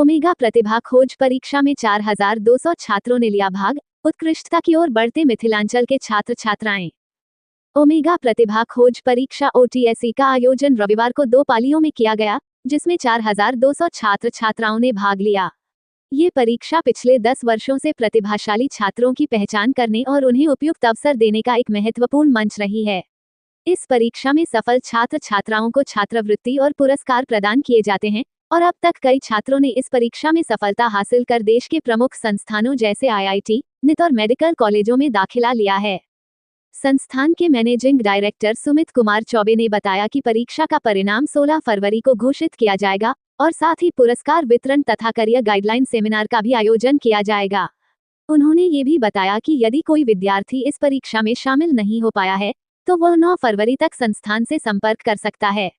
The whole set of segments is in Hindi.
ओमेगा प्रतिभा खोज परीक्षा में 4200 छात्रों ने लिया भाग। उत्कृष्टता की ओर बढ़ते मिथिलांचल के छात्र छात्राएं। ओमेगा प्रतिभा खोज परीक्षा OTSE का आयोजन रविवार को 2 पालियों में किया गया, जिसमें 4200 छात्र छात्राओं ने भाग लिया। ये परीक्षा पिछले 10 वर्षों से प्रतिभाशाली छात्रों की पहचान करने और उन्हें उपयुक्त अवसर देने का एक महत्वपूर्ण मंच रही है। इस परीक्षा में सफल छात्र छात्राओं को छात्रवृत्ति और पुरस्कार प्रदान किए जाते हैं और अब तक कई छात्रों ने इस परीक्षा में सफलता हासिल कर देश के प्रमुख संस्थानों जैसे IIT, NIT और मेडिकल कॉलेजों में दाखिला लिया है। संस्थान के मैनेजिंग डायरेक्टर सुमित कुमार चौबे ने बताया कि परीक्षा का परिणाम 16 फरवरी को घोषित किया जाएगा और साथ ही पुरस्कार वितरण तथा करियर गाइडलाइन सेमिनार का भी आयोजन किया जाएगा। उन्होंने ये भी बताया कि यदि कोई विद्यार्थी इस परीक्षा में शामिल नहीं हो पाया है तो वह 9 फरवरी तक संस्थान से संपर्क कर सकता है।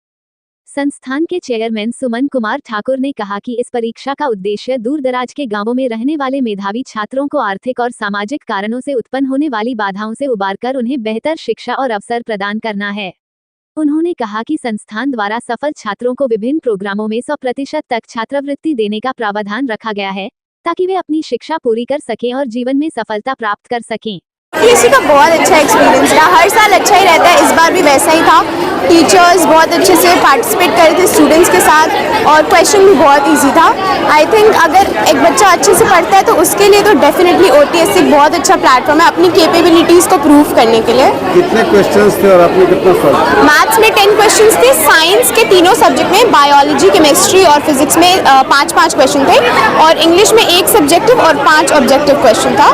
संस्थान के चेयरमैन सुमन कुमार ठाकुर ने कहा कि इस परीक्षा का उद्देश्य दूर दराज के गांवों में रहने वाले मेधावी छात्रों को आर्थिक और सामाजिक कारणों से उत्पन्न होने वाली बाधाओं से उबारकर उन्हें बेहतर शिक्षा और अवसर प्रदान करना है। उन्होंने कहा कि संस्थान द्वारा सफल छात्रों को विभिन्न प्रोग्रामों में 100% तक छात्रवृत्ति देने का प्रावधान रखा गया है, ताकि वे अपनी शिक्षा पूरी कर सकें और जीवन में सफलता प्राप्त कर सकें। OTSE का बहुत अच्छा एक्सपीरियंस रहा, हर साल अच्छा ही रहता है, इस बार भी वैसा ही था। टीचर्स बहुत अच्छे से पार्टिसिपेट कर रहे थे स्टूडेंट्स के साथ और क्वेश्चन भी बहुत इजी था। आई थिंक अगर एक बच्चा अच्छे से पढ़ता है तो उसके लिए तो डेफिनेटली OTSE एक बहुत अच्छा प्लेटफॉर्म है अपनी कैपेबिलिटीज़ को प्रूव करने के लिए। कितने क्वेश्चंस थे और आपने कितना सॉल्व? मैथ्स में 10 क्वेश्चंस थे, साइंस के तीनों सब्जेक्ट में बायोलॉजी, केमिस्ट्री और फिजिक्स में 5-5 क्वेश्चन थे और इंग्लिश में 1 सब्जेक्टिव और 5 ऑब्जेक्टिव क्वेश्चन था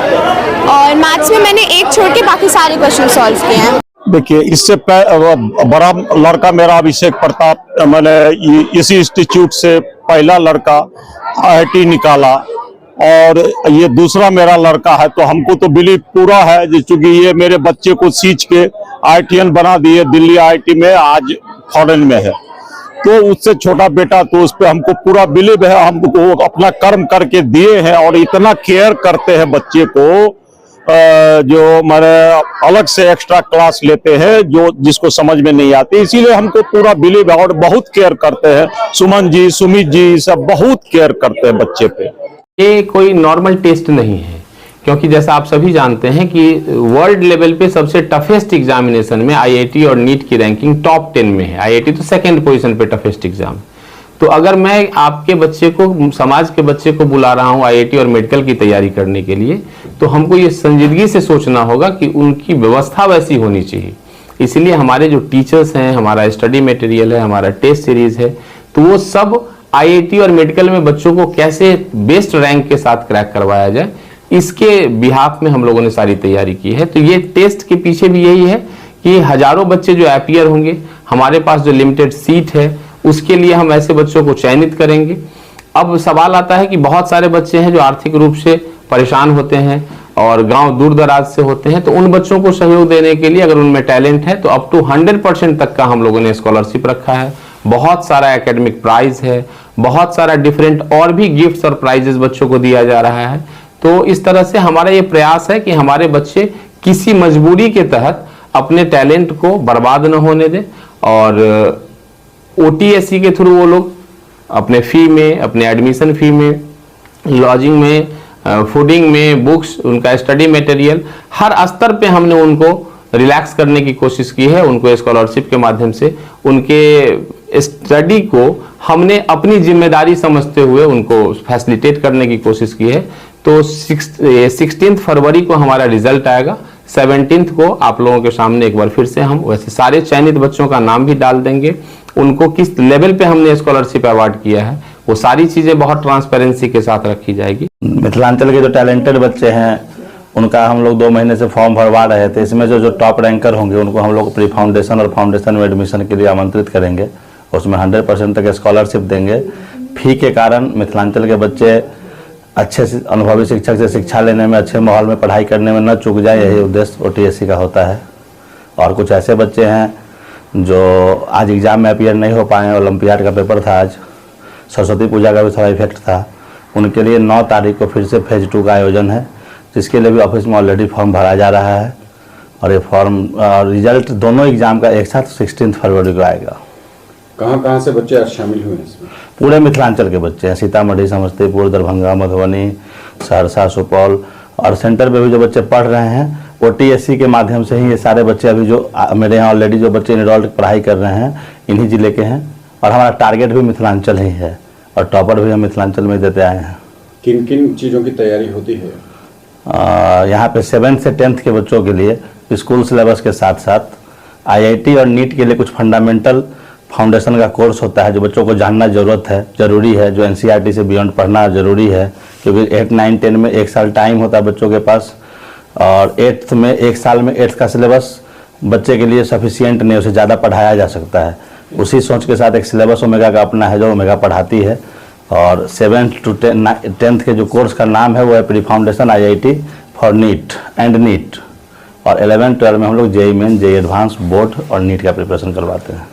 और मैथ्स में मैंने 1 छोड़ के बाकी सारे क्वेश्चन सॉल्व किए हैं। देखिए, इससे बड़ा लड़का मेरा अभिषेक प्रताप, मैंने इसी इंस्टीट्यूट से पहला लड़का IIT निकाला और ये दूसरा मेरा लड़का है, तो हमको तो बिलीव पूरा है चूंकि ये मेरे बच्चे को सींच के IITian बना दिए, दिल्ली IIT में आज फॉरेन में है। तो उससे छोटा बेटा, तो उस पर हमको पूरा बिलीव है, हमको अपना कर्म करके दिए हैं और इतना केयर करते हैं बच्चे को जो माने अलग से एक्स्ट्रा क्लास लेते हैं जो जिसको समझ में नहीं आती, इसीलिए हमको पूरा बिलीव है और बहुत केयर करते हैं। सुमन जी, सुमित जी सब बहुत केयर करते हैं बच्चे पे। ये कोई नॉर्मल टेस्ट नहीं है, क्योंकि जैसा आप सभी जानते हैं कि वर्ल्ड लेवल पे सबसे टफेस्ट एग्जामिनेशन में IIT और NEET की रैंकिंग टॉप 10 में है। IIT तो 2nd पोजीशन पे टफेस्ट एग्जाम। तो अगर मैं आपके बच्चे को, समाज के बच्चे को बुला रहा हूँ IIT और मेडिकल की तैयारी करने के लिए, तो हमको ये संजीदगी से सोचना होगा कि उनकी व्यवस्था वैसी होनी चाहिए। इसलिए हमारे जो टीचर्स हैं, हमारा स्टडी मटेरियल है, हमारा टेस्ट सीरीज है, तो वो सब IIT और मेडिकल में बच्चों को कैसे बेस्ट रैंक के साथ क्रैक करवाया जाए, इसके बिहाफ में हम लोगों ने सारी तैयारी की है। तो ये टेस्ट के पीछे भी यही है कि हजारों बच्चे जो अपीयर होंगे, हमारे पास जो लिमिटेड सीट है उसके लिए हम ऐसे बच्चों को चयनित करेंगे। अब सवाल आता है कि बहुत सारे बच्चे हैं जो आर्थिक रूप से परेशान होते हैं और गांव दूर दराज से होते हैं, तो उन बच्चों को सहयोग देने के लिए अगर उनमें टैलेंट है तो अप टू 100% तक का हम लोगों ने स्कॉलरशिप रखा है। बहुत सारा एकेडमिक प्राइज है, बहुत सारा डिफरेंट और भी गिफ्ट्स और प्राइजेस बच्चों को दिया जा रहा है। तो इस तरह से हमारा ये प्रयास है कि हमारे बच्चे किसी मजबूरी के तहत अपने टैलेंट को बर्बाद न होने दें और OTSE के थ्रू वो लोग अपने फी में, अपने एडमिशन फी में, लॉजिंग में, फूडिंग में, बुक्स, उनका स्टडी मटेरियल, हर स्तर पे हमने उनको रिलैक्स करने की कोशिश की है। उनको स्कॉलरशिप के माध्यम से उनके स्टडी को हमने अपनी जिम्मेदारी समझते हुए उनको फैसिलिटेट करने की कोशिश की है। तो 16 फरवरी को हमारा रिजल्ट आएगा। 17 को आप लोगों के सामने एक बार फिर से हम वैसे सारे चयनित बच्चों का नाम भी डाल देंगे, उनको किस लेवल पे हमने स्कॉलरशिप अवार्ड किया है, वो सारी चीजें बहुत ट्रांसपेरेंसी के साथ रखी जाएगी। मिथिलांचल के जो टैलेंटेड बच्चे हैं उनका हम लोग 2 महीने से फॉर्म भरवा रहे थे। इसमें जो टॉप रैंकर होंगे उनको हम लोग प्री फाउंडेशन और फाउंडेशन में एडमिशन के लिए आमंत्रित करेंगे, उसमें 100% तक स्कॉलरशिप देंगे। फी के कारण मिथिलांचल के बच्चे अच्छे से अनुभवी शिक्षक से शिक्षा लेने में, अच्छे माहौल में पढ़ाई करने में न चूक जाए, यही उद्देश्य OTSE का होता है। और कुछ ऐसे बच्चे हैं जो आज एग्ज़ाम में अपीयर नहीं हो पाए, ओलंपियाड का पेपर था आज, सरस्वती पूजा का भी थोड़ा इफेक्ट था, उनके लिए 9 तारीख को फिर से फेज 2 का आयोजन है, जिसके लिए भी ऑफिस में ऑलरेडी फॉर्म भरा जा रहा है और ये फॉर्म रिजल्ट दोनों एग्ज़ाम का एक साथ 16 फरवरी को आएगा। कहाँ से बच्चे आज शामिल हुए हैं इसमें? पूरे मिथिलांचल के बच्चे हैं, सीतामढ़ी, समस्तीपुर, दरभंगा, मधुबनी, सहरसा, सुपौल, और सेंटर पे भी जो बच्चे पढ़ रहे हैं OTSC के माध्यम से ही ये सारे बच्चे अभी जो मेरे यहाँ ऑलरेडी जो बच्चे इनरोल्ड पढ़ाई कर रहे हैं इन्हीं जिले के हैं, और हमारा टारगेट भी मिथिलांचल ही है और टॉपर भी हम मिथिलांचल में देते आए हैं। किन किन चीज़ों की तैयारी होती है? यहाँ पे 7th से 10th के बच्चों के लिए स्कूल सिलेबस के साथ साथ IIT और नीट के लिए कुछ फंडामेंटल फाउंडेशन का कोर्स होता है जो बच्चों को जानना जरूरी है, जो NCERT से बियॉन्ड पढ़ना जरूरी है, क्योंकि 8, 9, 10 में 1 साल टाइम होता है बच्चों के पास, और 8th में 1 साल में 8th का सिलेबस बच्चे के लिए सफिशिएंट नहीं, उसे ज़्यादा पढ़ाया जा सकता है। उसी सोच के साथ एक सिलेबस ओमेगा का अपना है जो ओमेगा पढ़ाती है, और 7th to 10th के जो कोर्स का नाम है वो है pre foundation IIT for NEET and NEET, और 11, 12 में हम लोग JEE main, JEE advance, board और नीट का प्रिपरेशन करवाते हैं।